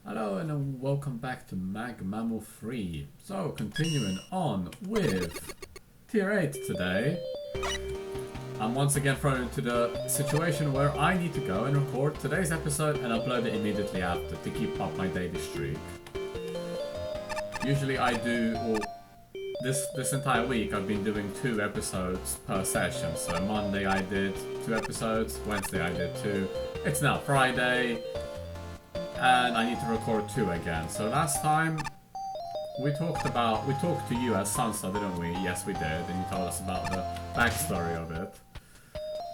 Hello and welcome back to Mag Mammal 3. So, continuing on with Tier 8 today. I'm once again thrown into the situation where I need to go and record today's episode and upload it immediately after to keep up my daily streak. Usually I do, or this entire week I've been doing 2 episodes per session. So Monday I did 2 episodes, Wednesday I did 2. It's now Friday. And I need to record 2 again. So last time we talked to you as Sansa, didn't we? Yes, we did, and you told us about the backstory of it.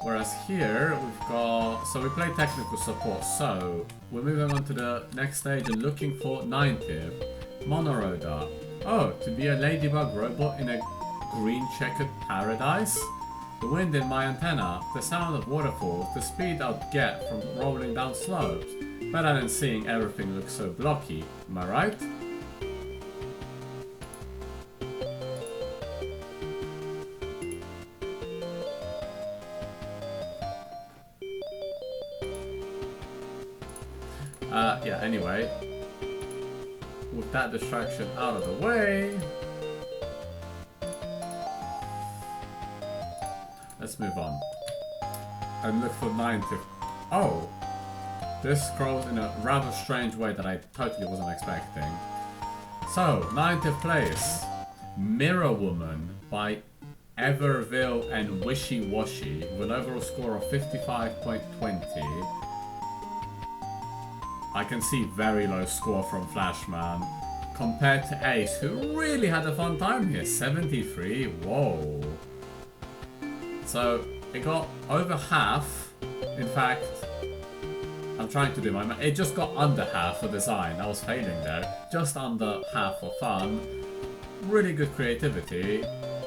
Whereas here we've got, so we play technical support. So we're moving on to the next stage and looking for 90th Monoroda. Oh, to be a ladybug robot in a green checkered paradise. The wind in my antenna, the sound of waterfalls, the speed I'd get from rolling down slopes. Better than seeing everything look so blocky, am I right? Yeah, anyway. With that distraction out of the way, let's move on. And look for 90. Oh! This scrolls in a rather strange way that I totally wasn't expecting. So, 90th place. Mirror Woman by Everville and Wishy Washy with an overall score of 55.20. I can see very low score from Flashman. Compared to Ace, who really had a fun time here. 73, whoa. So, it got over half. In fact, I'm trying to do my math. It just got under half for design. I was failing there. Just under half for fun. Really good creativity.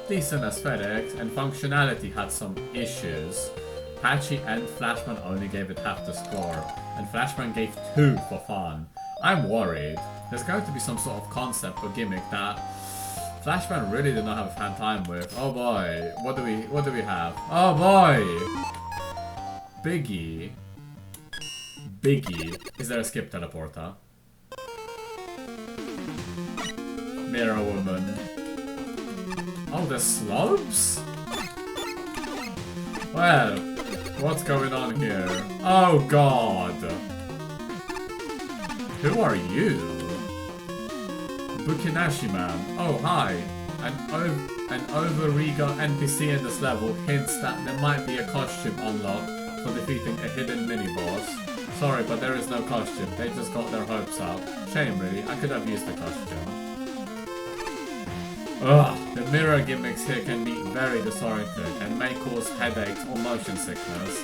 Decent aesthetics. And functionality had some issues. Patchy and Flashman only gave it half the score. And Flashman gave 2 for fun. I'm worried. There's going to be some sort of concept or gimmick that Flashman really did not have a fun time with. Oh boy. What do we have? Oh boy! Biggie. Is there a skip teleporter? Mirror Woman. Oh, the slopes? Well, what's going on here? Oh god! Who are you? Bukinashi Man. Oh, hi. An over-eager NPC in this level hints that there might be a costume unlock for defeating a hidden mini-boss. Sorry, but there is no costume. They just got their hopes up. Shame, really. I could have used the costume. Ugh, the mirror gimmicks here can be very disorienting and may cause headaches or motion sickness.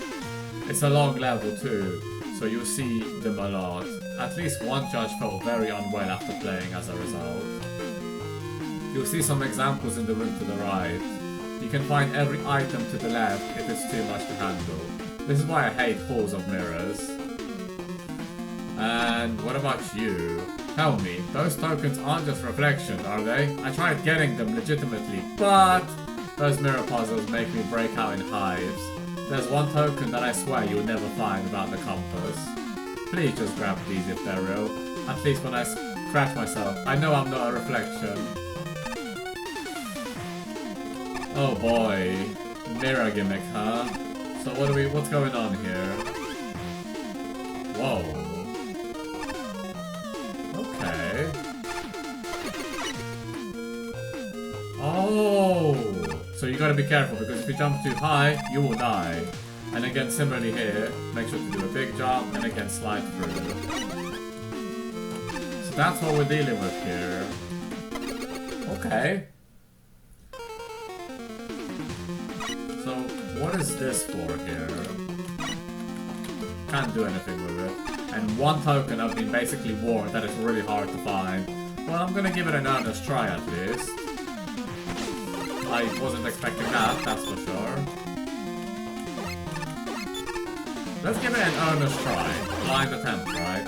It's a long level too, so you'll see them a lot. At least one judge felt very unwell after playing as a result. You'll see some examples in the room to the right. You can find every item to the left if it's too much to handle. This is why I hate halls of mirrors. And what about you? Tell me, those tokens aren't just reflections, are they? I tried getting them legitimately, but those mirror puzzles make me break out in hives. There's one token that I swear you'll never find without the compass. Please just grab these if they're real. At least when I scratch myself, I know I'm not a reflection. Oh boy. Mirror gimmick, huh? So what's going on here? Whoa. Okay. Oh! So you gotta be careful because if you jump too high, you will die. And again, similarly here, make sure to do a big jump and again slide through. So that's what we're dealing with here. Okay. So what is this for here? Can't do anything with it. And one token I've been basically warned that it's really hard to find. Well, I'm gonna give it an earnest try at least. I wasn't expecting that, that's for sure. Let's give it an earnest try. Blind attempt, right?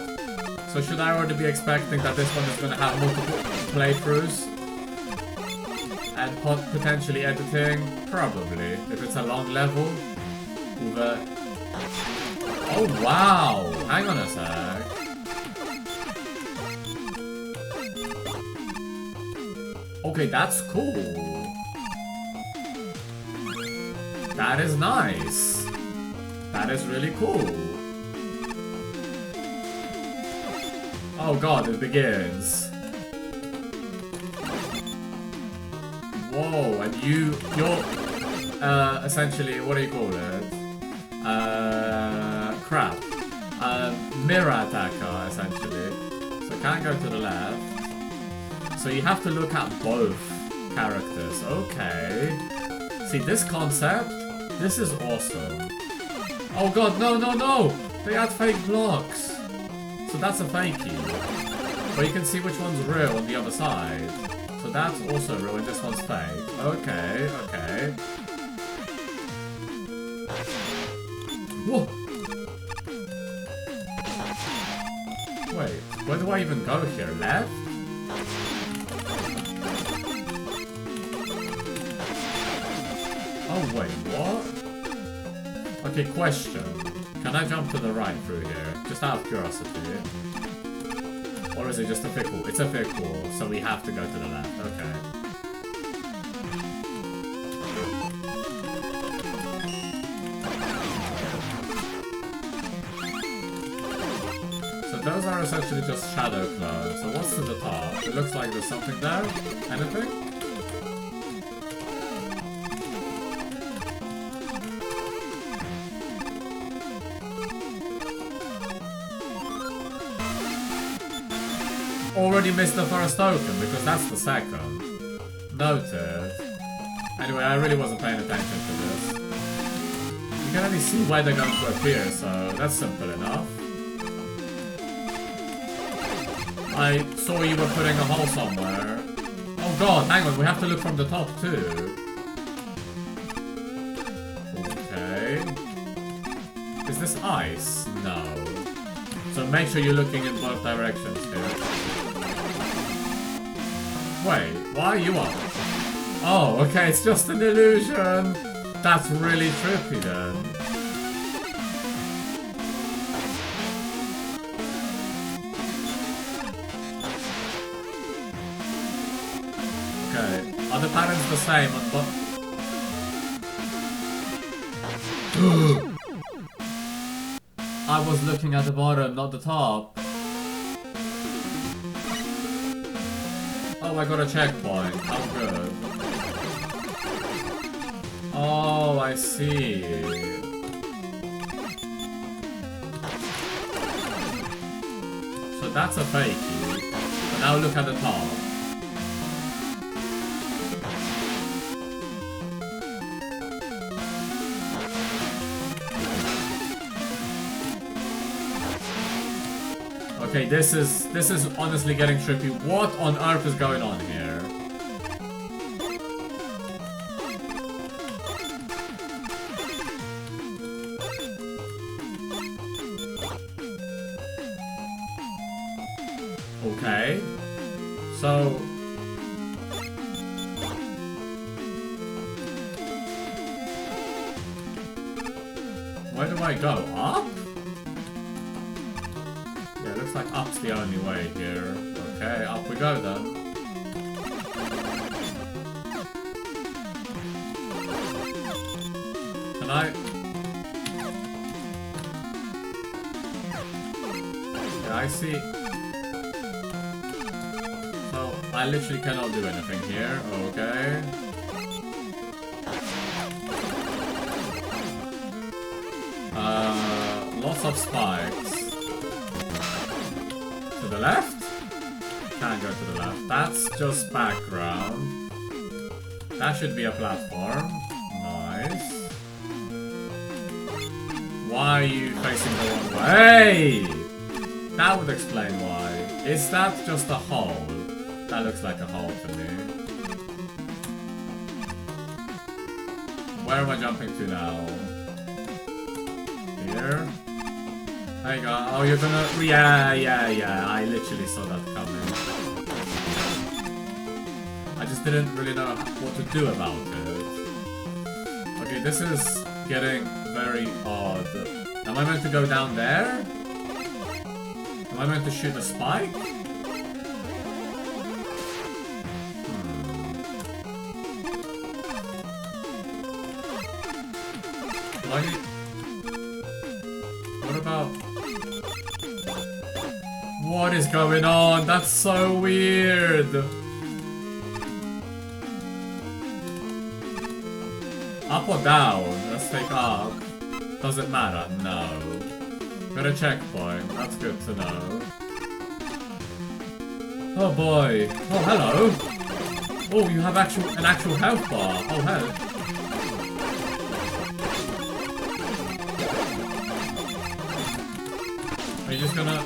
So should I already be expecting that this one is gonna have multiple playthroughs? And potentially editing? Probably. If it's a long level. With a... Oh wow! Hang on a sec. Okay, that's cool. That is nice. That is really cool. Oh god, it begins. Whoa, and you're essentially, what do you call it? Crap. Mirror attacker, essentially. So can't go to the left. So you have to look at both characters. Okay. See, this concept, this is awesome. Oh god, no, no, no! They add fake blocks. So that's a fakie. But you can see which one's real on the other side. So that's also real and this one's fake. Okay, okay. Whoa! Wait, where do I even go here? Left? Oh wait, what? Okay, question. Can I jump to the right through here? Just out of curiosity. Or is it just a thick wall? It's a thick wall, so we have to go to the left. Okay. So those are essentially just shadow clones. So what's to the top? It looks like there's something there. Anything? Already missed the first token because that's the second. Noted. Anyway, I really wasn't paying attention to this. You can only see where they're going to appear, so that's simple enough. I saw you were putting a hole somewhere. Oh god, hang on, we have to look from the top too. Okay. Is this ice? No. So make sure you're looking in both directions here. Wait, why are you up? Oh, okay, it's just an illusion. That's really trippy then. Okay, are the patterns the same on both? I was looking at the bottom, not the top. Oh, I got a checkpoint. How good. Oh, I see. So that's a fakie. But now look at the top. Okay, this is honestly getting trippy. What on earth is going on here? Okay. So where do I go? Up? Yeah, looks like up's the only way here. Okay, up we go then. Can I? Yeah, I see. So, I literally cannot do anything here. Okay. Lots of spikes. To the left? Can't go to the left. That's just background. That should be a platform. Nice. Why are you facing the wrong way? Hey! That would explain why. Is that just a hole? That looks like a hole to me. Where am I jumping to now? Here? There you go. Oh, you're gonna... Yeah. I literally saw that coming. I just didn't really know what to do about it. Okay, this is getting very odd. Am I meant to go down there? Am I meant to shoot a spike? Why? What about? What is going on? That's so weird. Up or down? Let's take up. Does it matter? No. Got a checkpoint. That's good to know. Oh boy. Oh, hello. Oh, you have an actual health bar. Oh, hell. Are you just gonna...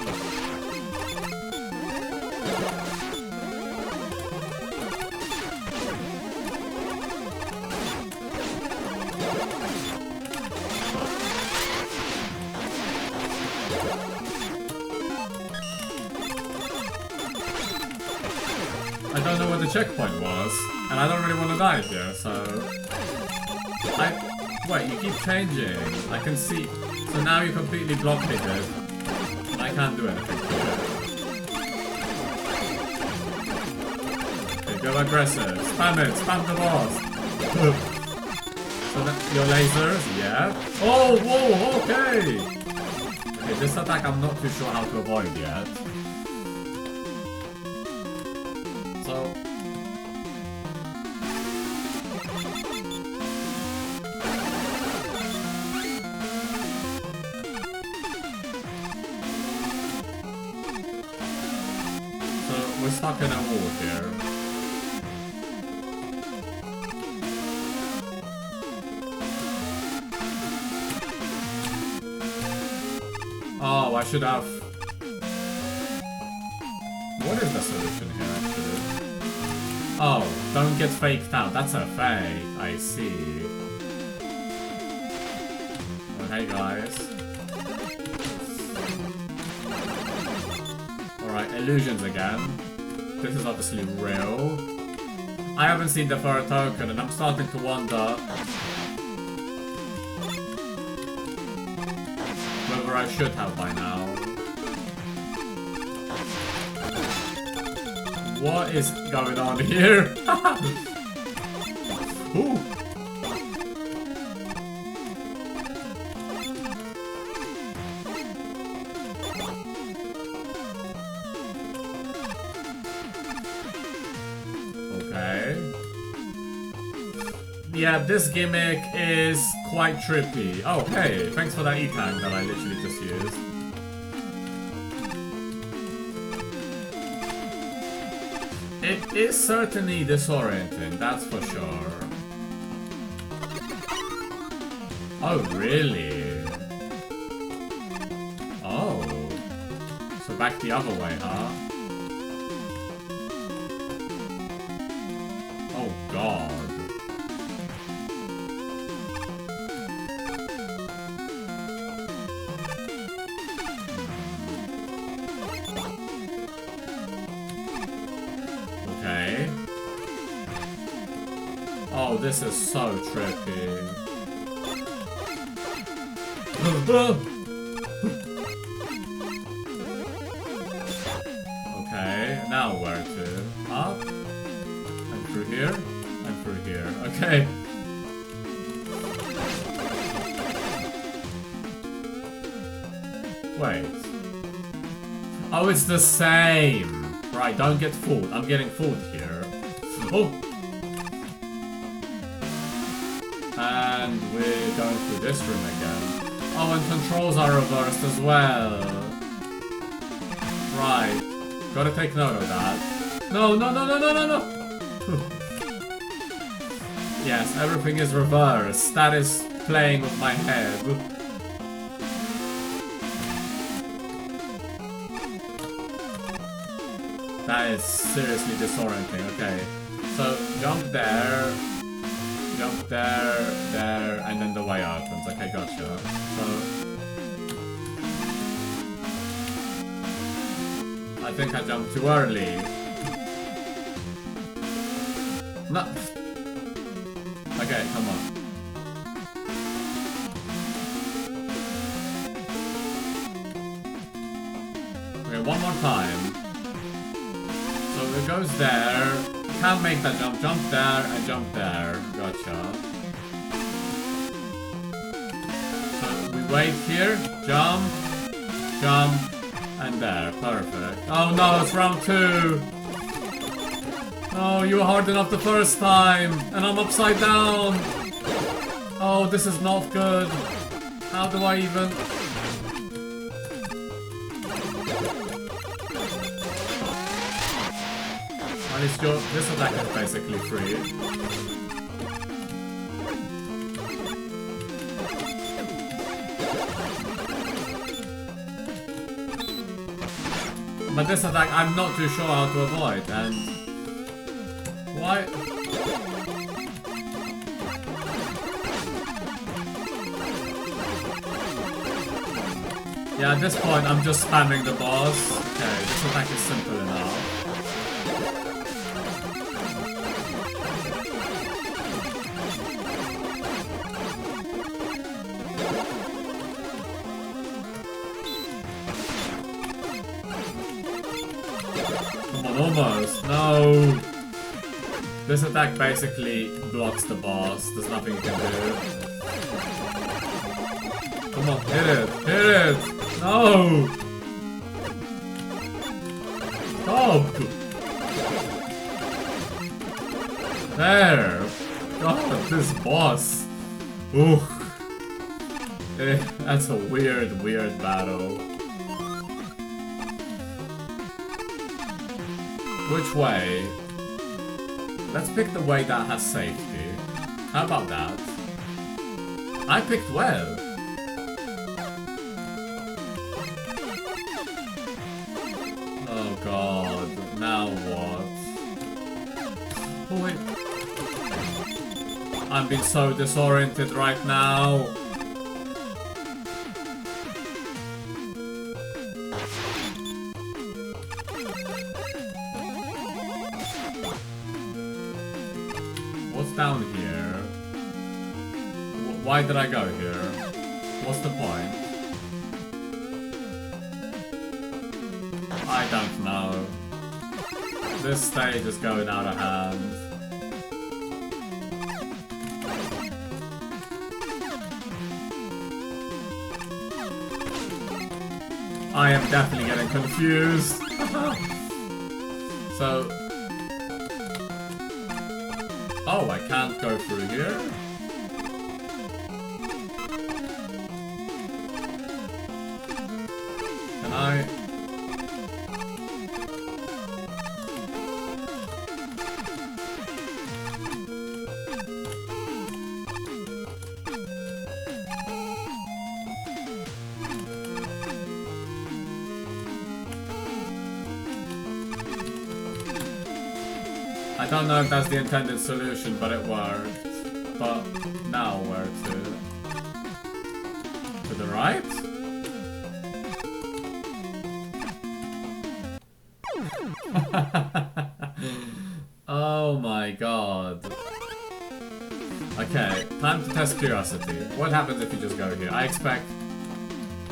I don't know what the checkpoint was, and I don't really want to die here, so... Wait, you keep changing. I can see... So now you're completely blockaded. I can't do anything to it. Okay, go aggressive. Spam it! Spam the boss! So that, your lasers? Yeah. Oh, whoa, okay! Okay, this attack I'm not too sure how to avoid yet. So... We're stuck in a wall here. Oh, I should have... What is the solution here, actually? Oh, don't get faked out. That's a fake. I see. Okay, guys. Alright, illusions again. This is obviously real. I haven't seen the third token and I'm starting to wonder whether I should have by now. What is going on here? Ooh. Yeah, this gimmick is quite trippy. Oh, hey, thanks for that E-tag that I literally just used. It is certainly disorienting, that's for sure. Oh, really? Oh. So back the other way, huh? Oh, God. Oh, this is so trippy. Okay, now where to? Up? And through here? And through here. Okay. Wait. Oh, it's the same! Right, don't get fooled. I'm getting fooled here. Oh! And we're going through this room again. Oh, and controls are reversed as well. Right. Gotta take note of that. No, no, no, no, no, no, no! Yes, everything is reversed. That is playing with my head. That is seriously disorienting. Okay. So, jump there. Jump there, there, and then the way opens. Okay, gotcha. So... I think I jumped too early. No! Okay, come on. Okay, one more time. So it goes there. Can't make that jump. Jump there and jump there. Gotcha. wait here, jump, jump, and there, perfect. Oh no, it's round 2! Oh, you were hard enough the first time, and I'm upside down! Oh, this is not good. How do I even... At least this attack is basically free. But this attack I'm not too sure how to avoid, and... Why? Yeah, at this point I'm just spamming the boss. Okay, this attack is simple enough. Come on, almost. No! This attack basically blocks the boss. There's nothing you can do. Come on, hit it! Hit it! No! Stop! There! God, this boss! Ooh. That's a weird, weird battle. Which way? Let's pick the way that has safety. How about that? I picked well. Oh god, now what? Oh wait. I'm being so disoriented right now. What's down here? Why did I go here? What's the point? I don't know. This stage is going out of hand. I am definitely getting confused. So... Oh, I can't go through here? Can I... I don't know if that's the intended solution, but it worked. But now where to? To the right? Oh my god. Okay, time to test curiosity. What happens if you just go here? I expect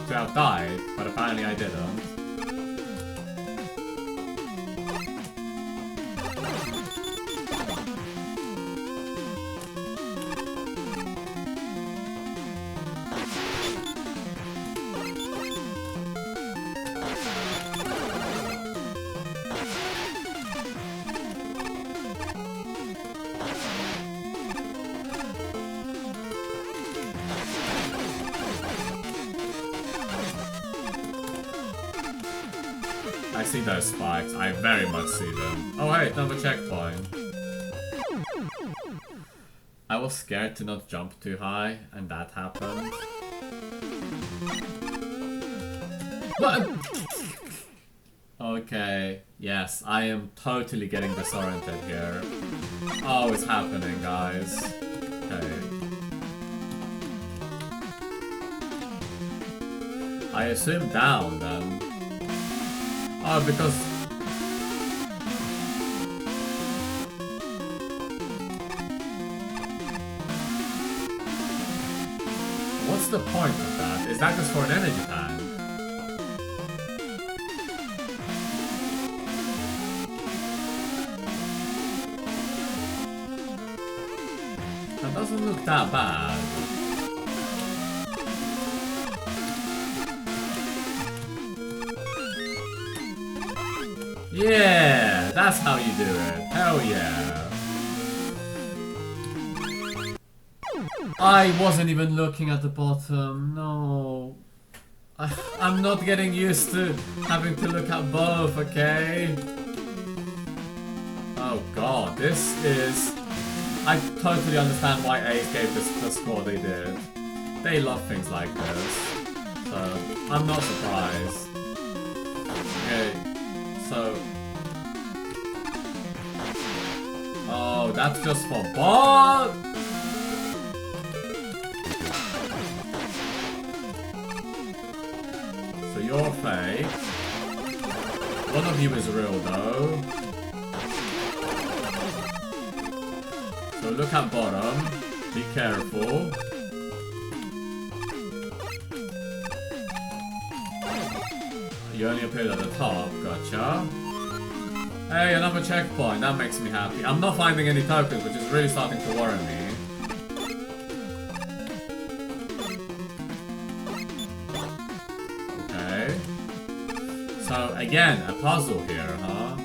to have died, but apparently I didn't. I see those spikes. I very much see them. Oh hey, another checkpoint. I was scared to not jump too high, and that happened. What? Okay, yes, I am totally getting disoriented here. Oh, it's happening, guys. Okay. I assume down, then. Oh, because... What's the point of that? Is that just for an energy tank? That doesn't look that bad. Yeah, that's how you do it. Hell yeah. I wasn't even looking at the bottom. No. I'm not getting used to having to look at both, okay? Oh god, this is... I totally understand why Ace gave this the score they did. They love things like this. So, I'm not surprised. Okay, so... Oh, that's just for bot! So you're fake. One of you is real though. So look at bottom. Be careful. You only appeared at the top. Gotcha. Hey, another checkpoint. That makes me happy. I'm not finding any tokens, which is really starting to worry me. Okay. So, again, a puzzle here, huh?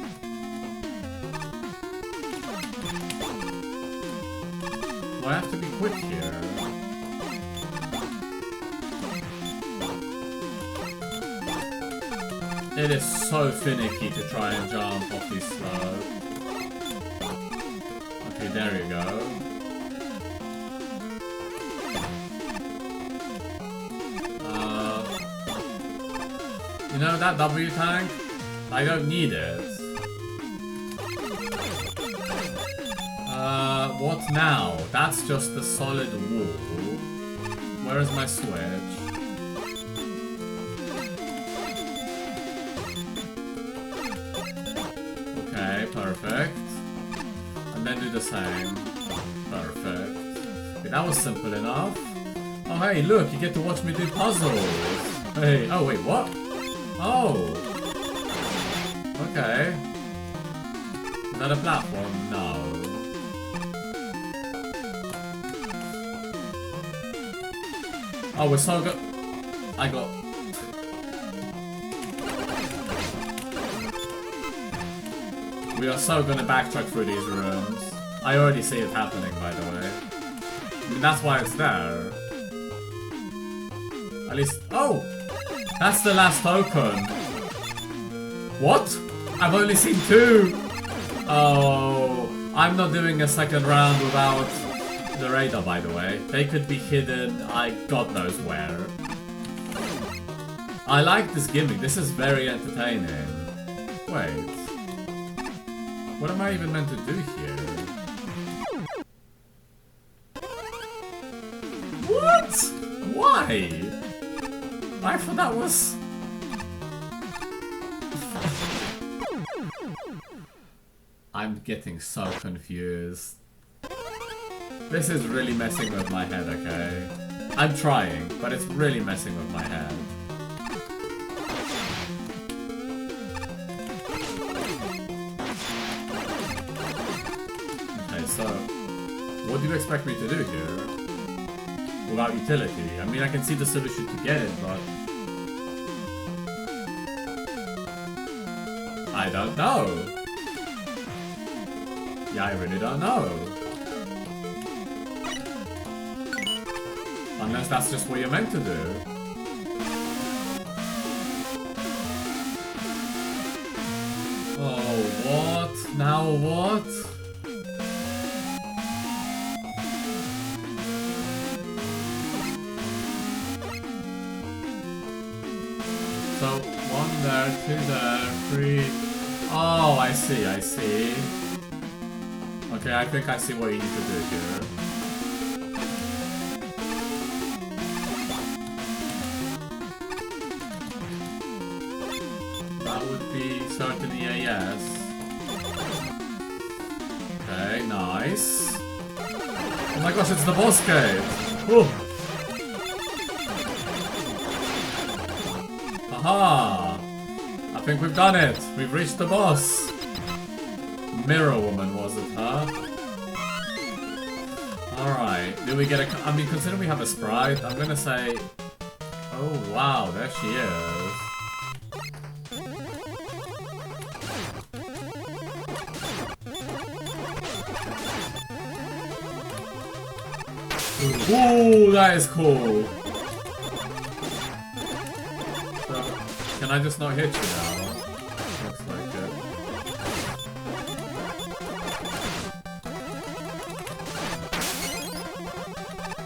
Do I have to be quick here? It is so finicky to try and jump off this slope. Okay, there you go. You know that W tank? I don't need it. What now? That's just a solid wall. Where is my switch? Okay, perfect. And then do the same. Perfect. Okay, that was simple enough. Oh hey, look, you get to watch me do puzzles. Hey, oh wait, what? Oh! Okay. Is that a platform? No. Oh, we're so good. I got... We are so gonna backtrack through these rooms. I already see it happening, by the way. I mean, that's why it's there. At least... Oh! That's the last token. What? I've only seen 2! Oh... I'm not doing a second round without the radar, by the way. They could be hidden, God knows where. I like this gimmick. This is very entertaining. Wait. What am I even meant to do here? What? Why? I thought that was... I'm getting so confused. This is really messing with my head, okay? I'm trying, but it's really messing with my head. Okay, so... What do you expect me to do here? Without utility? I mean, I can see the solution to get it, but... I don't know. Yeah, I really don't know. Unless that's just what you're meant to do. Oh, what? Now what? So, 1 there, 2 there, 3... Oh, I see, I see. Okay, I think I see what you need to do here. That would be certainly a yes. Okay, nice. Oh my gosh, it's the boss cave! Whew. Aha! I think we've done it! We've reached the boss! Mirror Woman, was it, huh? Alright, do we get a... I mean, considering we have a sprite, I'm gonna say... Oh, wow, there she is. Ooh, that is cool. So, can I just not hit you now? Looks like it.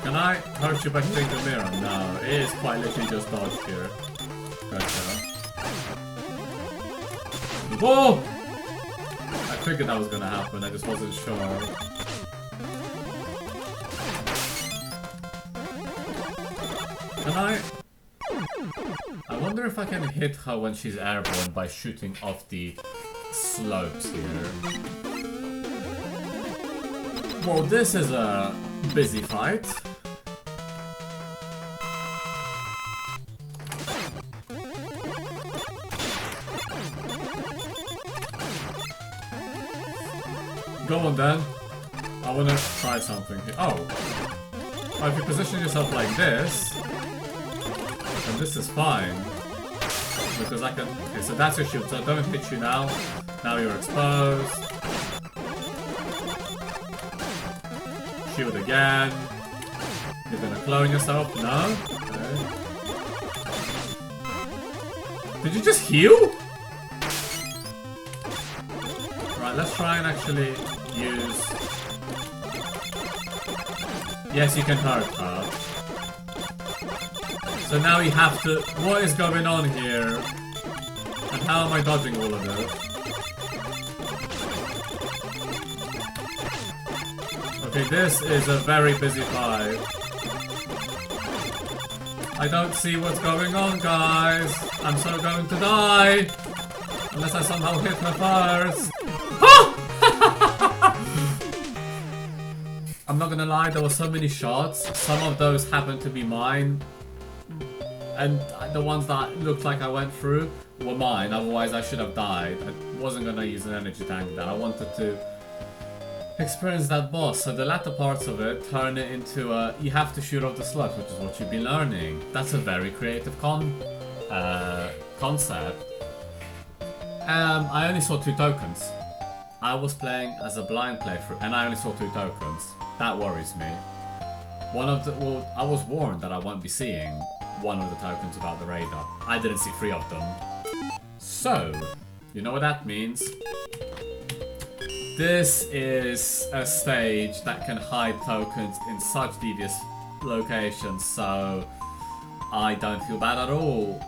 Can I hurt you by hitting the mirror? No, it is quite literally just dodge here. Gotcha. Whoa! I figured that was gonna happen, I just wasn't sure. Can I wonder if I can hit her when she's airborne by shooting off the slopes here. Well, this is a busy fight. Go on then. I wanna try something here. Oh! Well, if you position yourself like this, then this is fine. Because I can... Okay, so that's your shield, so I don't hit you now. Now you're exposed. Shield again. You're gonna clone yourself? No? Okay. Did you just heal? Right, let's try and actually use... Yes, you can hurt her. So now you have to... What is going on here? And how am I dodging all of this? Okay, this is a very busy fight. I don't see what's going on, guys. I'm so going to die. Unless I somehow hit her first. I'm not gonna lie, there were so many shots. Some of those happened to be mine. And the ones that looked like I went through were mine, otherwise I should have died. I wasn't gonna use an energy tank there. I wanted to experience that boss. So the latter parts of it turn it into a... You have to shoot off the slot, which is what you've been learning. That's a very creative concept. I only saw 2 tokens. I was playing as a blind playthrough and I only saw 2 tokens. That worries me. One of the... Well, I was warned that I won't be seeing one of the tokens without the radar. I didn't see 3 of them. So, you know what that means? This is a stage that can hide tokens in such devious locations, so I don't feel bad at all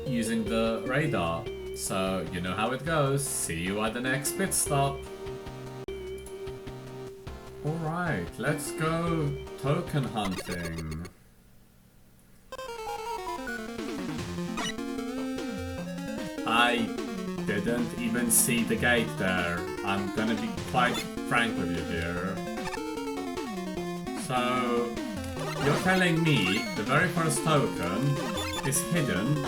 using the radar. So, you know how it goes. See you at the next pit stop. Alright, let's go token hunting. I didn't even see the gate there. I'm gonna be quite frank with you here. So, you're telling me the very first token is hidden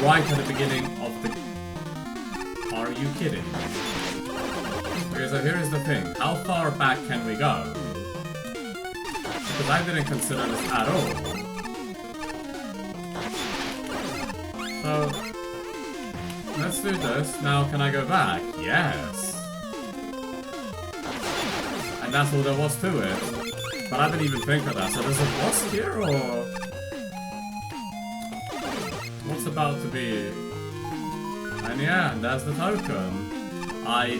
right at the beginning of the... Are you kidding me? Okay, so here is the thing. How far back can we go? Because I didn't consider this at all. So, let's do this. Now, can I go back? Yes. And that's all there was to it. But I didn't even think of that. So there's a boss here, or... What's about to be... And yeah, there's the token. I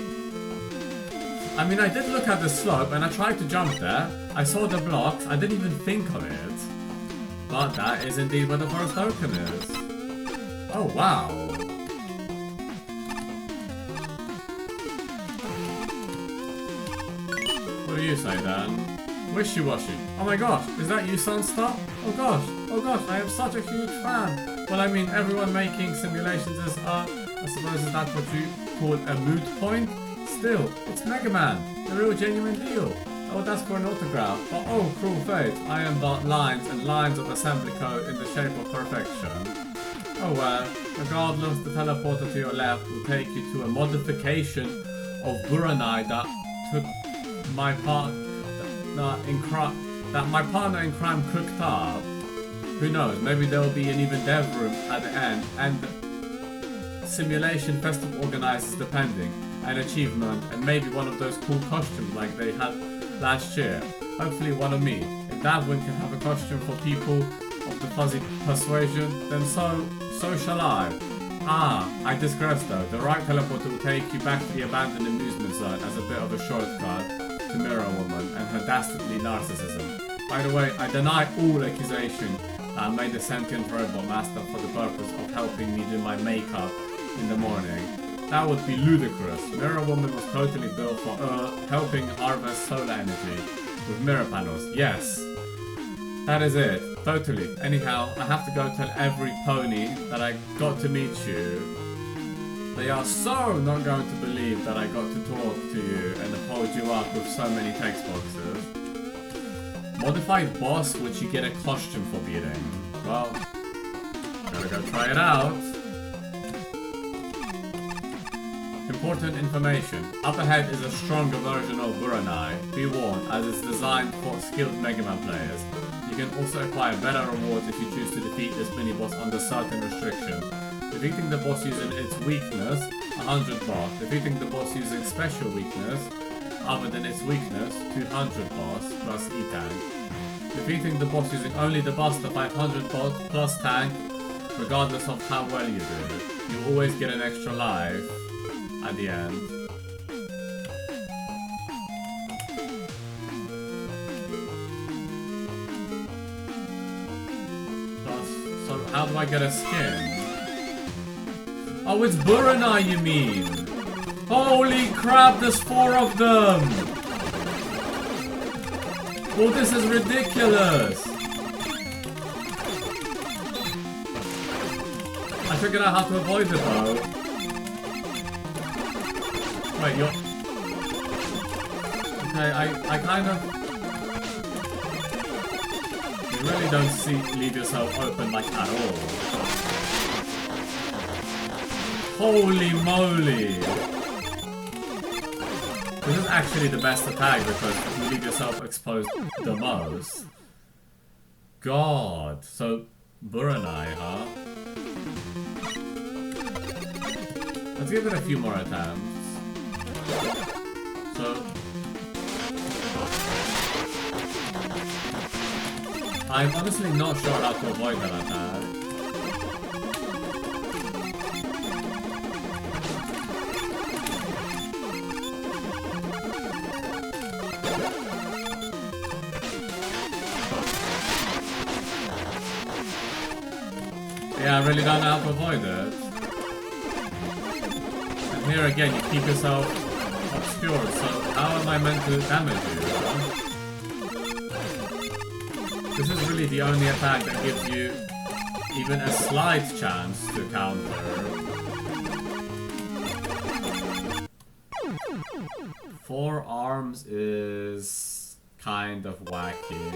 mean, I did look at the slope, and I tried to jump there. I saw the blocks. I didn't even think of it. But that is indeed where the first token is. Oh, wow. What do you say, Dan? Wishy-washy. Oh my gosh, is that you, Sunstar? Oh gosh, I am such a huge fan. Well, I mean, everyone making simulations is, I suppose is that what you call a moot point? Still, it's Mega Man, the real genuine deal. I would ask for an autograph, but oh, cruel fate, I am but lines and lines of assembly code in the shape of perfection. Oh well, regardless, the teleporter to your left will take you to a modification of Buranai that took my partner in crime cooked up. Who knows, maybe there will be an even dev room at the end, and the simulation festival organizers depending, an achievement, and maybe one of those cool costumes like they had last year. Hopefully one of me. If If Davwin can have a costume for people of the fuzzy persuasion, then so shall I. Ah, I digress though. The right teleporter will take you back to the abandoned amusement zone as a bit of a shortcut to Mirror Woman and her dastardly narcissism. By the way, I deny all accusation that I made a sentient robot master for the purpose of helping me do my makeup in the morning. That would be ludicrous. Mirror Woman was totally built for helping harvest solar energy with mirror panels. Yes, that is it. Totally. Anyhow, I have to go tell every pony that I got to meet you. They are so not going to believe that I got to talk to you and hold you up with so many text boxes. Modified boss, which you get a costume for beating. Well, gotta go try it out. Important information. Up ahead is a stronger version of Buranai. Be warned, as it's designed for skilled Mega Man players. You can also acquire better rewards if you choose to defeat this mini-boss under certain restrictions. Defeating the boss using its weakness, 100 baht. Defeating the boss using special weakness, other than its weakness, 200 baht plus E-Tank. Defeating the boss using only the Buster, 500 baht plus tank, regardless of how well you do. You always get an extra life at the end. So how do I get a skin? Oh, it's Buranai you mean! Holy crap, there's 4 of them! Oh, this is ridiculous! I figured out how to avoid it though. Wait, you're... Okay, I kind of... You really don't leave yourself open like at all. Holy moly! This is actually the best attack because you leave yourself exposed the most. God, so Buranai, huh? Let's give it a few more attempts. So I'm honestly not sure how to avoid that attack. Yeah, I really don't know how to avoid it. And here again, you keep yourself obscured, so how am I meant to damage you? Huh? This is really the only attack that gives you even a slight chance to counter. 4 arms is kind of wacky.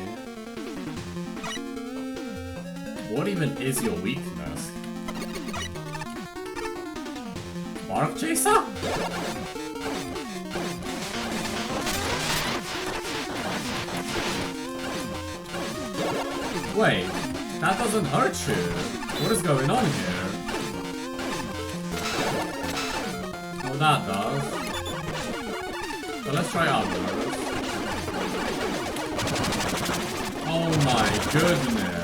What even is your weakness? Spark Chaser? Wait, that doesn't hurt you. What is going on here? Oh, that does. So let's try others. Oh my goodness.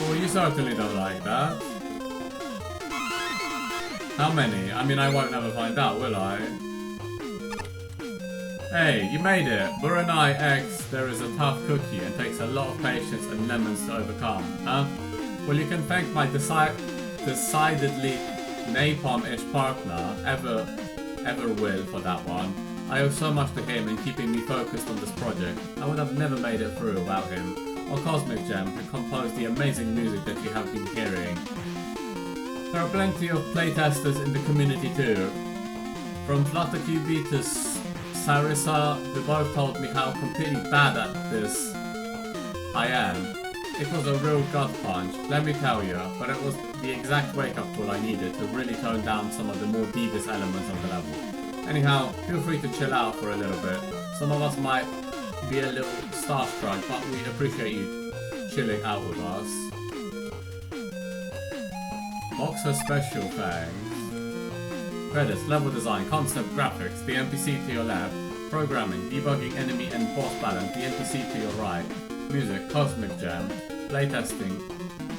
Well, you certainly don't like that. How many? I mean, I won't ever find out, will I? Hey, you made it! Buranai X, there is a tough cookie and takes a lot of patience and lemons to overcome, huh? Well, you can thank my decidedly napalm-ish partner, ever will, for that one. I owe so much to him in keeping me focused on this project. I would have never made it through without him. Or Cosmic Gem, who composed the amazing music that you have been hearing. There are plenty of playtesters in the community too. From FlutterQB to Sarissa, who both told me how completely bad at this I am. It was a real gut punch, let me tell you, but it was the exact wake-up call I needed to really tone down some of the more devious elements of the level. Anyhow, feel free to chill out for a little bit. Some of us might be a little starstruck, but we appreciate you chilling out with us. Boxer special thanks. Credits, level design, concept graphics, the NPC to your left, Programming, debugging enemy and boss balance, the NPC to your right. Music, Cosmic Gem. Playtesting,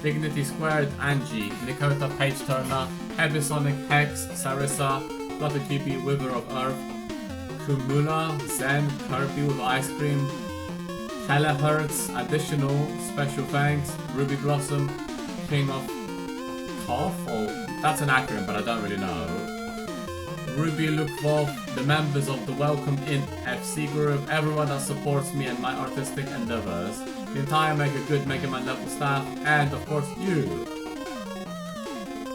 Dignity Squared, Angie, Nikota Page Turner, Ebisonic Hex, Sarissa, Flutterkeepy, Wither of Earth, Kumula, Zen, Kirby with Ice Cream, Telehertz, Additional, Special Thanks, Ruby Blossom, King of Cough, or that's an acronym but I don't really know. Ruby Lukvov, the members of the Welcome In FC group, everyone that supports me and my artistic endeavors, the entire Mega Good Mega Man level staff, and of course you.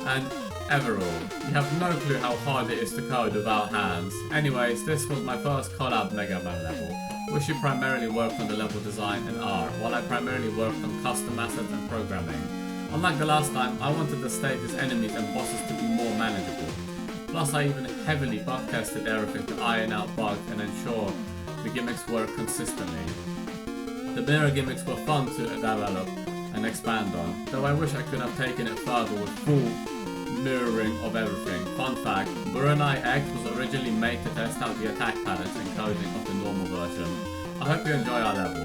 And Everall, you have no clue how hard it is to code without hands. Anyways, this was my first collab Mega Man level, which you primarily worked on the level design and art, while I primarily worked on custom assets and programming. Unlike the last time, I wanted the stage's enemies and bosses to be more manageable. Plus I even heavily bug tested everything to iron out bugs and ensure the gimmicks work consistently. The mirror gimmicks were fun to develop and expand on, though I wish I could have taken it further with full mirroring of everything. Fun fact, Buranai X was originally made to test out the attack patterns and coding of the normal version. I hope you enjoy our level.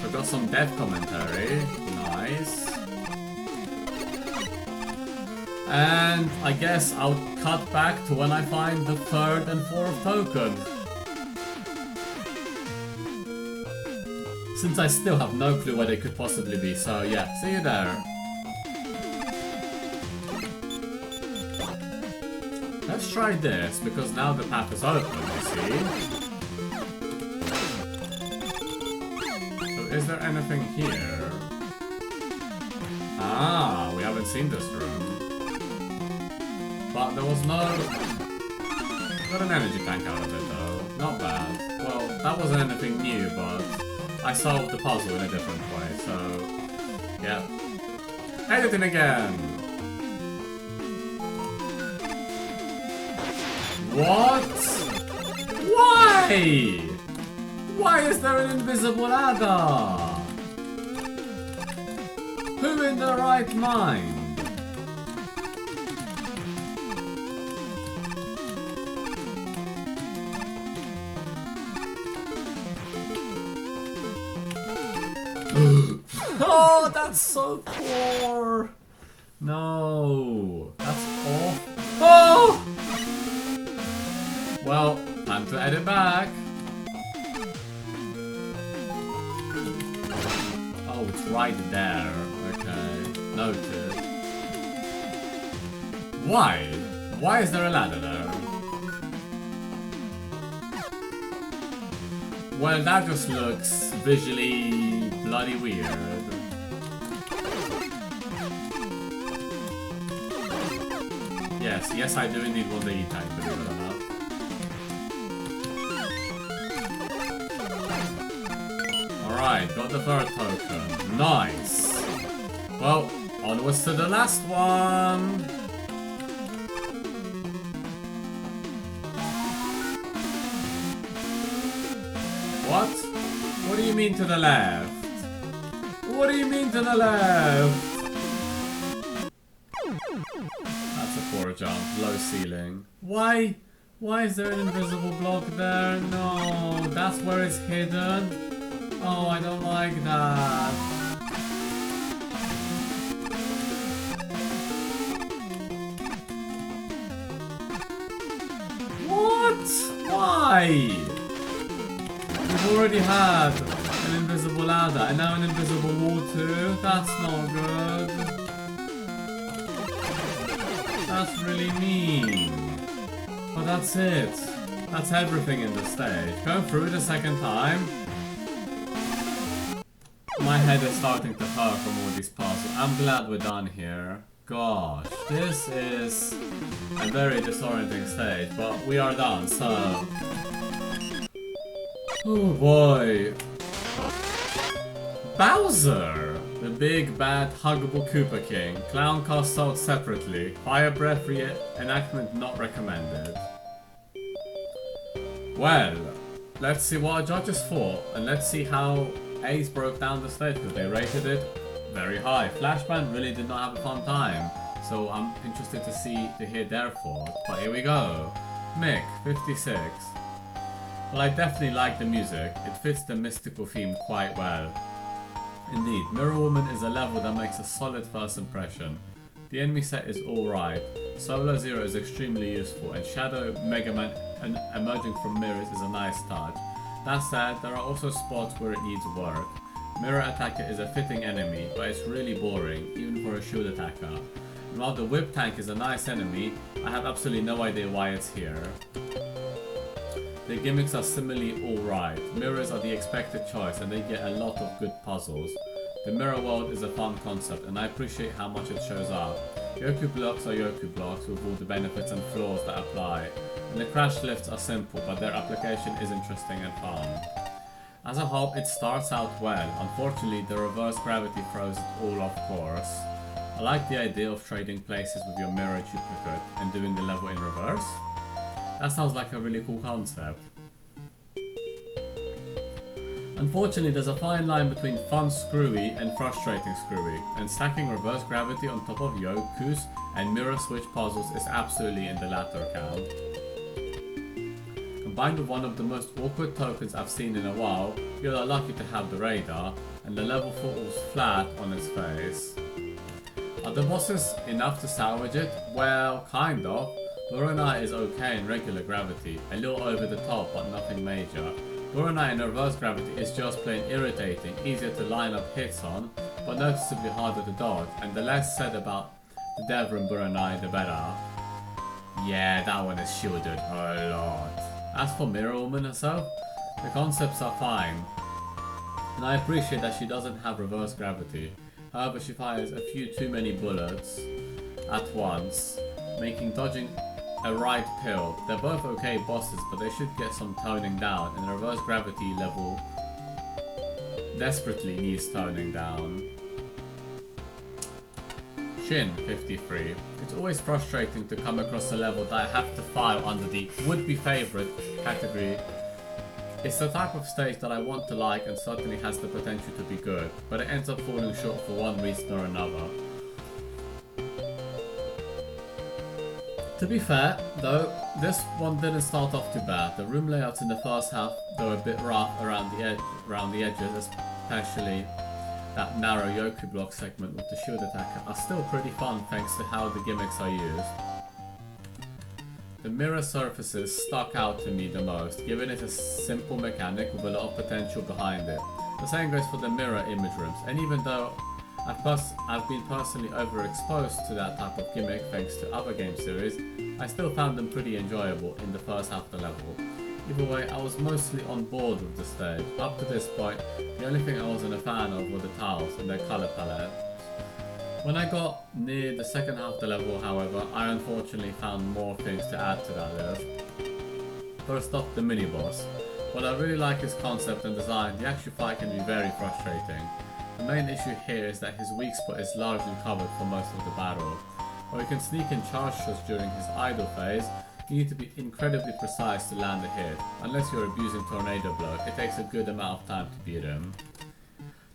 So got some dev commentary, nice. And I guess I'll cut back to when I find the third and fourth token. Since I still have no clue where they could possibly be, so yeah, see you there. Let's try this, because now the path is open, you see. So is there anything here? Ah, we haven't seen this room. But there was no... Got an energy tank out of it though. Not bad. Well, that wasn't anything new, but I solved the puzzle in a different way, so... yeah. Editing again! What? Why? Why is there an invisible ladder? Who in their right mind? Oh, that's so poor. No, that's awful. Oh! Well, time to edit back. Oh, it's right there. Okay, noted. Why? Why is there a ladder there? Well, that just looks visually bloody weird. Yes, I do indeed want the E-tank, believe it or not. Alright, got the third token. Nice! Well, onwards to the last one! What? What do you mean to the left? What do you mean to the left? That's a poor jump. Low ceiling. Why? Why is there an invisible block there? No, that's where it's hidden. Oh, I don't like that. What? Why? We've already had an invisible ladder and now an invisible wall too. That's not good. That's really mean. But that's it. That's everything in the stage. Going through the second time. My head is starting to hurt from all these puzzles. I'm glad we're done here. Gosh, this is a very disorienting stage, but we are done, so... Oh boy. Bowser! The big bad huggable Koopa King. Clown cast sold separately. Fire breath reenactment not recommended. Well, let's see what our judges thought, and let's see how Ace broke down the stage, because they rated it very high. Flashman really did not have a fun time, so I'm interested to hear their thoughts. But here we go. Mick, 56. Well, I definitely like the music. It fits the mystical theme quite well. Indeed, Mirror Woman is a level that makes a solid first impression. The enemy set is alright, Solo Zero is extremely useful, and Shadow, Mega Man and emerging from mirrors is a nice touch. That said, there are also spots where it needs work. Mirror Attacker is a fitting enemy, but it's really boring, even for a shield attacker. And while the Whip Tank is a nice enemy, I have absolutely no idea why it's here. The gimmicks are similarly alright. Mirrors are the expected choice and they get a lot of good puzzles. The mirror world is a fun concept and I appreciate how much it shows up. Yoku blocks are Yoku blocks with all the benefits and flaws that apply. And the crash lifts are simple, but their application is interesting and fun. As a whole, it starts out well. Unfortunately, the reverse gravity throws it all off course. I like the idea of trading places with your mirror duplicate and doing the level in reverse. That sounds like a really cool concept. Unfortunately, there's a fine line between fun screwy and frustrating screwy, and stacking reverse gravity on top of Yoku's and mirror switch puzzles is absolutely in the latter camp. Combined with one of the most awkward tokens I've seen in a while, you're lucky to have the radar, and the level falls flat on its face. Are the bosses enough to salvage it? Well, kind of. Boronai is okay in regular gravity, a little over the top but nothing major. Boronai in reverse gravity is just plain irritating, easier to line up hits on, but noticeably harder to dodge, and the less said about the Dev in Boronai the better. Yeah, that one is shielded a lot. As for Mirror Woman herself, the concepts are fine, and I appreciate that she doesn't have reverse gravity. However, she fires a few too many bullets at once, making dodging a right pill. They're both okay bosses, but they should get some toning down, and the reverse gravity level desperately needs toning down. Shin, 53. It's always frustrating to come across a level that I have to file under the would-be favorite category. It's the type of stage that I want to like and certainly has the potential to be good, but it ends up falling short for one reason or another. To be fair, though, this one didn't start off too bad. The room layouts in the first half, though a bit rough around the edges, especially that narrow Yoku block segment with the shield attacker, are still pretty fun thanks to how the gimmicks are used. The mirror surfaces stuck out to me the most, given it a simple mechanic with a lot of potential behind it. The same goes for the mirror image rooms, and even though I've been personally overexposed to that type of gimmick thanks to other game series, I still found them pretty enjoyable in the first half of the level. Either way, I was mostly on board with the stage. Up to this point, the only thing I wasn't a fan of were the tiles and their colour palette. When I got near the second half of the level, however, I unfortunately found more things to add to that list. First off, the mini-boss. While I really like his concept and design, the actual fight can be very frustrating. The main issue here is that his weak spot is largely covered for most of the battle. While he can sneak in charge shots during his idle phase, you need to be incredibly precise to land a hit. Unless you're abusing Tornado Blow, it takes a good amount of time to beat him.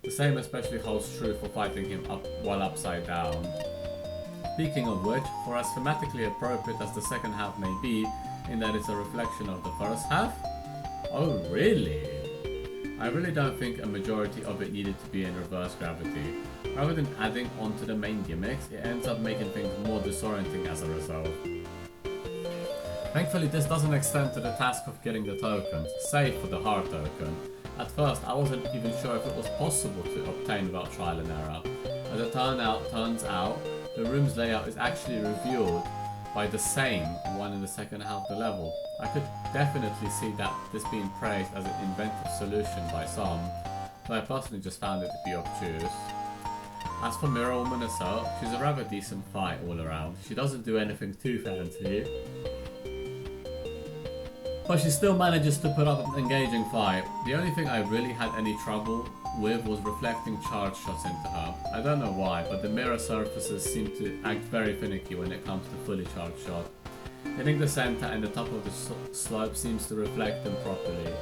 The same especially holds true for fighting him while upside down. Speaking of which, for as thematically appropriate as the second half may be, in that it's a reflection of the first half? Oh really? I really don't think a majority of it needed to be in reverse gravity. Rather than adding onto the main gimmicks, it ends up making things more disorienting as a result. Thankfully, this doesn't extend to the task of getting the tokens, save for the heart token. At first, I wasn't even sure if it was possible to obtain without trial and error. As it turns out, the room's layout is actually revealed by the same one in the second half of the level. I could definitely see that this being praised as an inventive solution by some, but I personally just found it to be obtuse. As for Mirror Woman herself, she's a rather decent fight all around. She doesn't do anything too fancy, but she still manages to put up an engaging fight. The only thing I really had any trouble with was reflecting charge shots into her. I don't know why, but the mirror surfaces seem to act very finicky when it comes to fully charged shot. Hitting the center and the top of the slope seems to reflect them properly.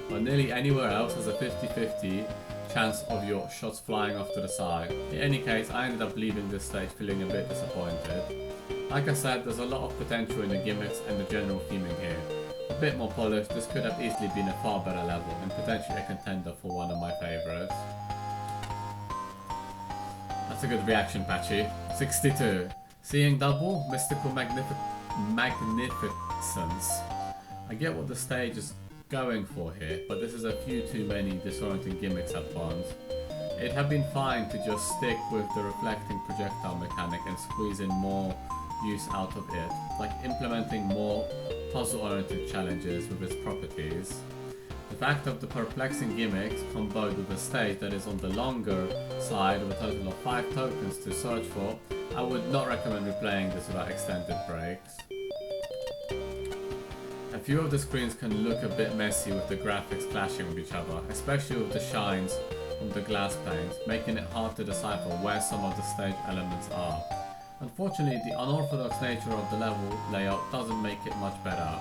But nearly anywhere else has a 50-50 chance of your shots flying off to the side. In any case, I ended up leaving this stage feeling a bit disappointed. Like I said, there's a lot of potential in the gimmicks and the general theming here. A bit more polished, this could have easily been a far better level and potentially a contender for one of my favourites. That's a good reaction, Patchy. 62. Seeing double, mystical magnificence. I get what the stage is going for here, but this is a few too many disorienting gimmicks at once. It'd have been fine to just stick with the reflecting projectile mechanic and squeeze in more use out of it, like implementing more puzzle-oriented challenges with its properties. The fact of the perplexing gimmicks combined with a stage that is on the longer side with a total of 5 tokens to search for, I would not recommend replaying this without extended breaks. A few of the screens can look a bit messy with the graphics clashing with each other, especially with the shines on the glass panes, making it hard to decipher where some of the stage elements are. Unfortunately, the unorthodox nature of the level layout doesn't make it much better.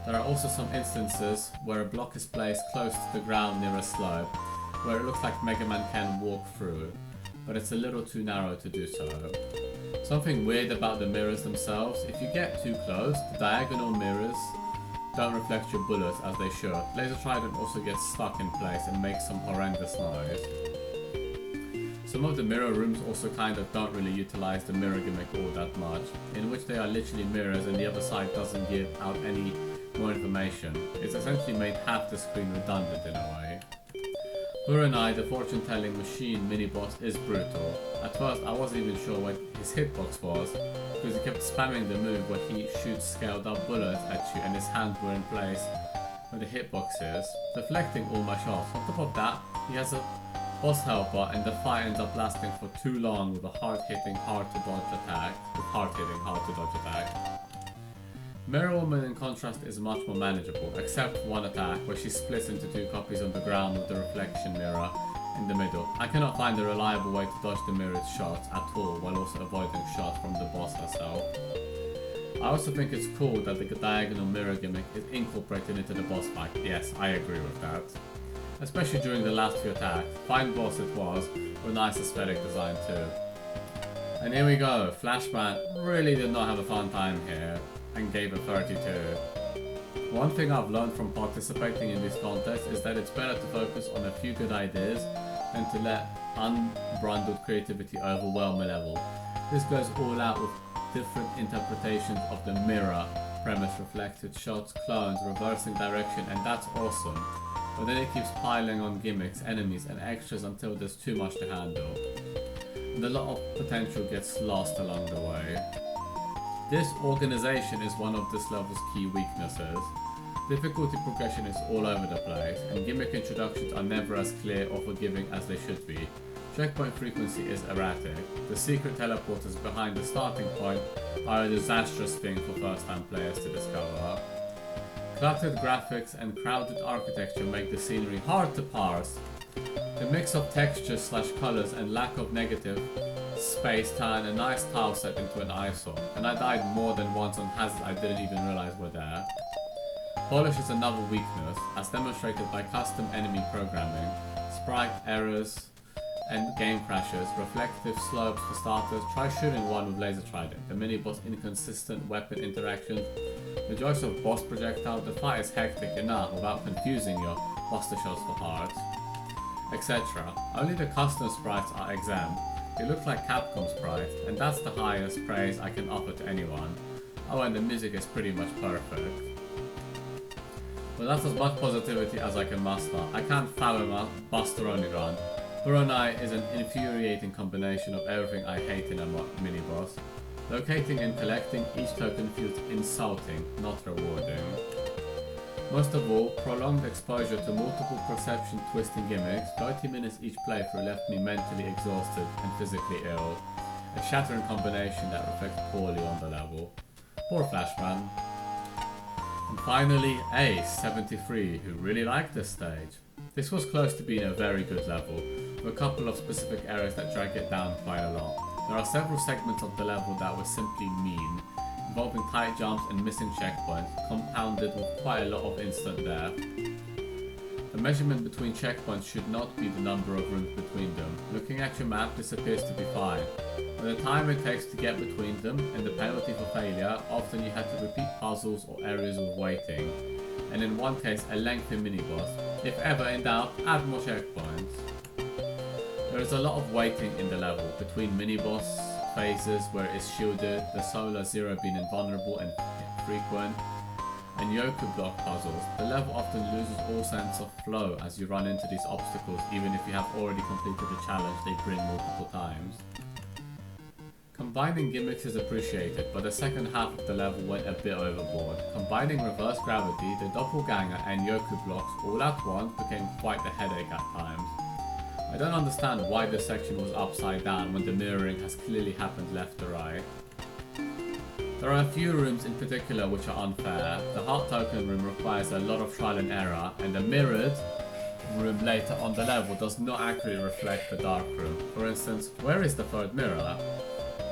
There are also some instances where a block is placed close to the ground near a slope, where it looks like Mega Man can walk through, but it's a little too narrow to do so. Something weird about the mirrors themselves, if you get too close, the diagonal mirrors don't reflect your bullets as they should. Laser Trident also gets stuck in place and makes some horrendous noise. Some of the mirror rooms also kind of don't really utilize the mirror gimmick all that much, in which they are literally mirrors and the other side doesn't give out any more information. It's essentially made half the screen redundant in a way. Buranai, the fortune-telling machine mini-boss, is brutal. At first I wasn't even sure what his hitbox was, because he kept spamming the move where he shoots scaled up bullets at you and his hands were in place where the hitbox is, deflecting all my shots. On top of that, he has a boss helper and the fight ends up lasting for too long with a hard-hitting, hard-to-dodge attack. Mirror Woman in contrast is much more manageable, except for one attack where she splits into 2 copies on the ground with the reflection mirror in the middle. I cannot find a reliable way to dodge the mirrored shots at all while also avoiding shots from the boss herself. I also think it's cool that the diagonal mirror gimmick is incorporated into the boss fight. Yes, I agree with that. Especially during the last few attacks. Fine boss it was, with nice aesthetic design too. And here we go, Flashman really did not have a fun time here, and gave a 32. One thing I've learned from participating in these contests is that it's better to focus on a few good ideas than to let unbridled creativity overwhelm a level. This goes all out with different interpretations of the mirror premise, reflected shots, clones, reversing direction, and that's awesome. But then it keeps piling on gimmicks, enemies, and extras until there's too much to handle. And a lot of potential gets lost along the way. Disorganization is one of this level's key weaknesses. Difficulty progression is all over the place, and gimmick introductions are never as clear or forgiving as they should be. Checkpoint frequency is erratic. The secret teleporters behind the starting point are a disastrous thing for first-time players to discover. Cluttered graphics and crowded architecture make the scenery hard to parse. The mix of textures / colors and lack of negative space turn a nice tile set into an eyesore, and I died more than once on hazards I didn't even realize were there. Polish is another weakness, as demonstrated by custom enemy programming, sprite errors and game crashes, reflective slopes for starters. Try shooting one with Laser Trident, the mini-boss inconsistent weapon interactions, the choice of boss projectile, the fight is hectic enough without confusing your buster shots for hearts, etc. Only the custom sprites are exempt. They look like Capcom sprites, and that's the highest praise I can offer to anyone. Oh, and the music is pretty much perfect. But that's as much positivity as I can muster. I can't fathom a Buster only run. Buranai is an infuriating combination of everything I hate in a mini-boss. Locating and collecting each token feels insulting, not rewarding. Most of all, prolonged exposure to multiple perception twisting gimmicks, 30 minutes each playthrough left me mentally exhausted and physically ill. A shattering combination that reflects poorly on the level. Poor Flashman. And finally, Ace, 73, who really liked this stage. This was close to being a very good level, with a couple of specific areas that drag it down quite a lot. There are several segments of the level that were simply mean, involving tight jumps and missing checkpoints, compounded with quite a lot of instant death. The measurement between checkpoints should not be the number of rooms between them. Looking at your map, this appears to be fine. But the time it takes to get between them and the penalty for failure, often you have to repeat puzzles or areas with waiting. And in one case, a lengthy mini-boss. If ever in doubt, add more checkpoints. There is a lot of waiting in the level, between mini-boss phases where it is shielded, the Solar Zero being invulnerable and frequent, and Yoku block puzzles. The level often loses all sense of flow as you run into these obstacles, even if you have already completed the challenge they bring multiple times. Combining gimmicks is appreciated, but the second half of the level went a bit overboard. Combining reverse gravity, the doppelganger and Yoku blocks all at once became quite the headache at times. I don't understand why this section was upside down when the mirroring has clearly happened left to right. There are a few rooms in particular which are unfair. The heart token room requires a lot of trial and error, and the mirrored room later on the level does not accurately reflect the dark room. For instance, where is the third mirror?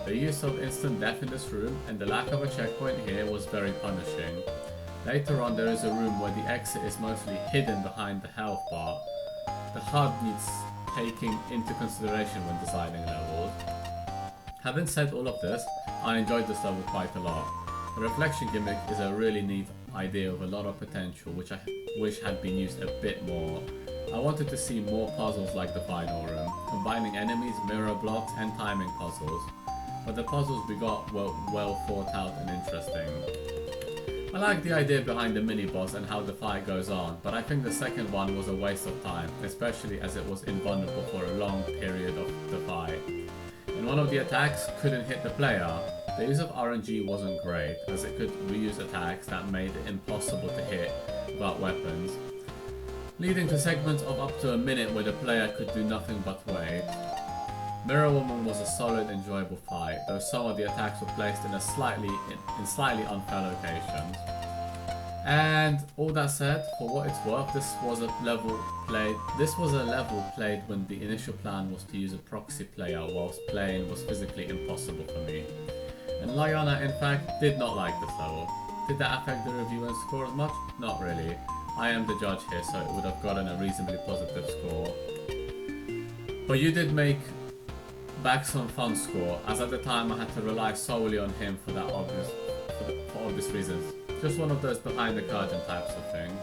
The use of instant death in this room and the lack of a checkpoint here was very punishing. Later on there is a room where the exit is mostly hidden behind the health bar. The HUD needs taking into consideration when designing levels. Having said all of this, I enjoyed this level quite a lot. The reflection gimmick is a really neat idea with a lot of potential which I wish had been used a bit more. I wanted to see more puzzles like the final room, combining enemies, mirror blocks and timing puzzles. But the puzzles we got were well thought out and interesting. I like the idea behind the mini-boss and how the fight goes on, but I think the second one was a waste of time, especially as it was invulnerable for a long period of the fight. And one of the attacks couldn't hit the player. The use of RNG wasn't great, as it could reuse attacks that made it impossible to hit without weapons, leading to segments of up to a minute where the player could do nothing but wait. Mirror Woman was a solid, enjoyable fight, though some of the attacks were placed in slightly unfair locations. And all that said, for what it's worth, this was a level played when the initial plan was to use a proxy player whilst playing was physically impossible for me. And Liana, in fact, did not like this level. Did that affect the review and score as much? Not really. I am the judge here, so it would have gotten a reasonably positive score. But you did make back some fun score, as at the time I had to rely solely on him for obvious reasons. Just one of those behind the curtain types of things.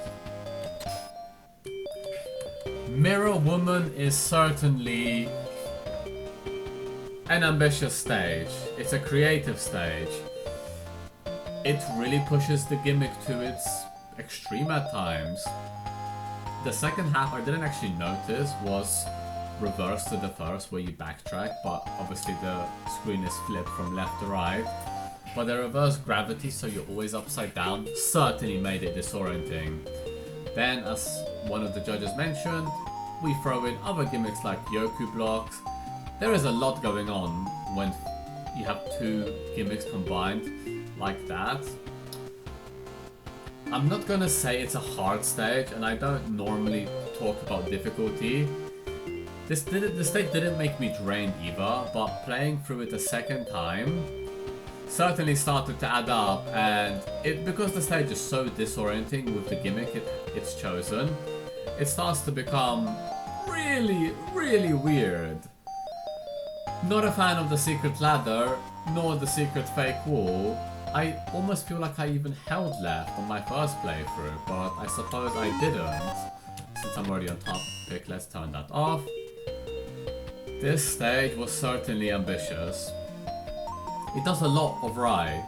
Mirror Woman is certainly an ambitious stage. It's a creative stage. It really pushes the gimmick to its extreme at times. The second half I didn't actually notice was reverse to the first where you backtrack, but obviously the screen is flipped from left to right. But the reverse gravity, so you're always upside down, certainly made it disorienting. Then, as one of the judges mentioned, we throw in other gimmicks like Yoku blocks. There is a lot going on when you have two gimmicks combined like that. I'm not gonna say it's a hard stage, and I don't normally talk about difficulty. The stage didn't make me drained either, but playing through it a second time certainly started to add up, and because the stage is so disorienting with the gimmick it's chosen, it starts to become really, really weird. Not a fan of the secret ladder, nor the secret fake wall. I almost feel like I even held left on my first playthrough, but I suppose I didn't. Since I'm already on topic, let's turn that off. This stage was certainly ambitious. It does a lot of right.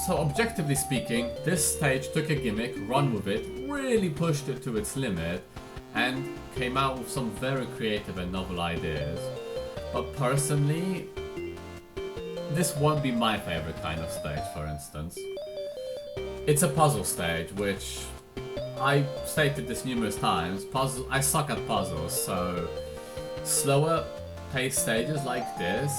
So objectively speaking, this stage took a gimmick, run with it, really pushed it to its limit, and came out with some very creative and novel ideas. But personally, this won't be my favorite kind of stage, for instance. It's a puzzle stage, which I stated this numerous times. I suck at puzzles, so slower paced stages like this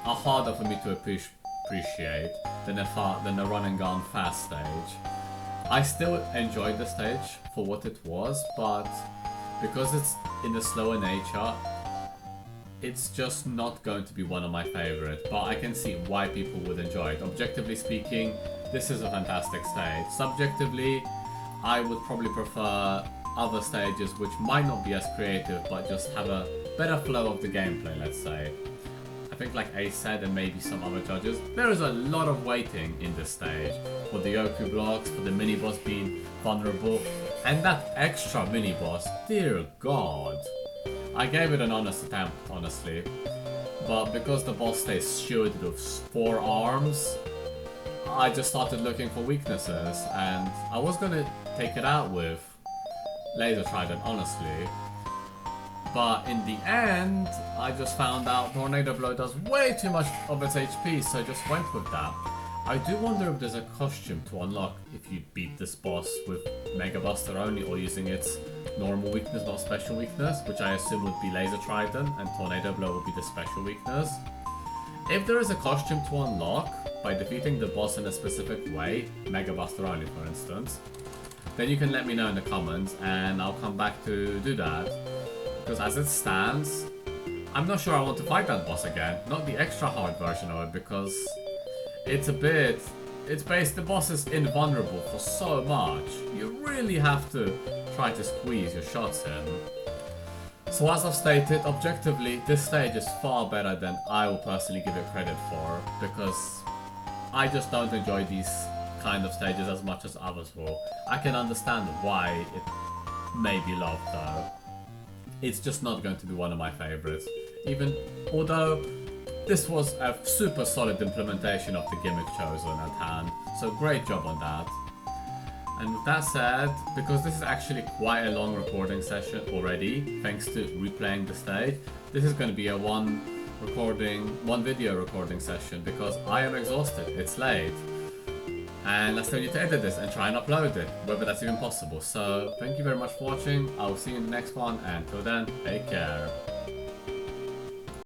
are harder for me to appreciate than a run and gun fast stage. I still enjoyed the stage for what it was, but because it's in a slower nature, it's just not going to be one of my favorites, but I can see why people would enjoy it. Objectively speaking, this is a fantastic stage. Subjectively, I would probably prefer other stages which might not be as creative but just have a better flow of the gameplay, let's say. I think like Ace said and maybe some other judges, there is a lot of waiting in this stage for the Yoku blocks, for the mini-boss being vulnerable, and that extra mini-boss, dear god. I gave it an honest attempt, honestly, but because the boss stays shielded with 4 arms, I just started looking for weaknesses, and I was gonna take it out with Laser Trident, honestly. But in the end, I just found out Tornado Blow does way too much of its HP, so I just went with that. I do wonder if there's a costume to unlock if you beat this boss with Mega Buster only or using its normal weakness, not special weakness, which I assume would be Laser Trident, and Tornado Blow would be the special weakness. If there is a costume to unlock by defeating the boss in a specific way, Mega Buster only for instance, then you can let me know in the comments and I'll come back to do that. Because as it stands, I'm not sure I want to fight that boss again. Not the extra hard version of it, because the boss is invulnerable for so much. You really have to try to squeeze your shots in. So as I've stated, objectively, this stage is far better than I will personally give it credit for, because I just don't enjoy these kind of stages as much as others will. I can understand why it may be loved though. It's just not going to be one of my favorites. Although this was a super solid implementation of the gimmick chosen at hand, so great job on that. And with that said, because this is actually quite a long recording session already, thanks to replaying the stage, this is going to be a one video recording session because I am exhausted, it's late. And I still need to edit this and try and upload it, whether that's even possible. So, thank you very much for watching, I will see you in the next one, and till then, take care.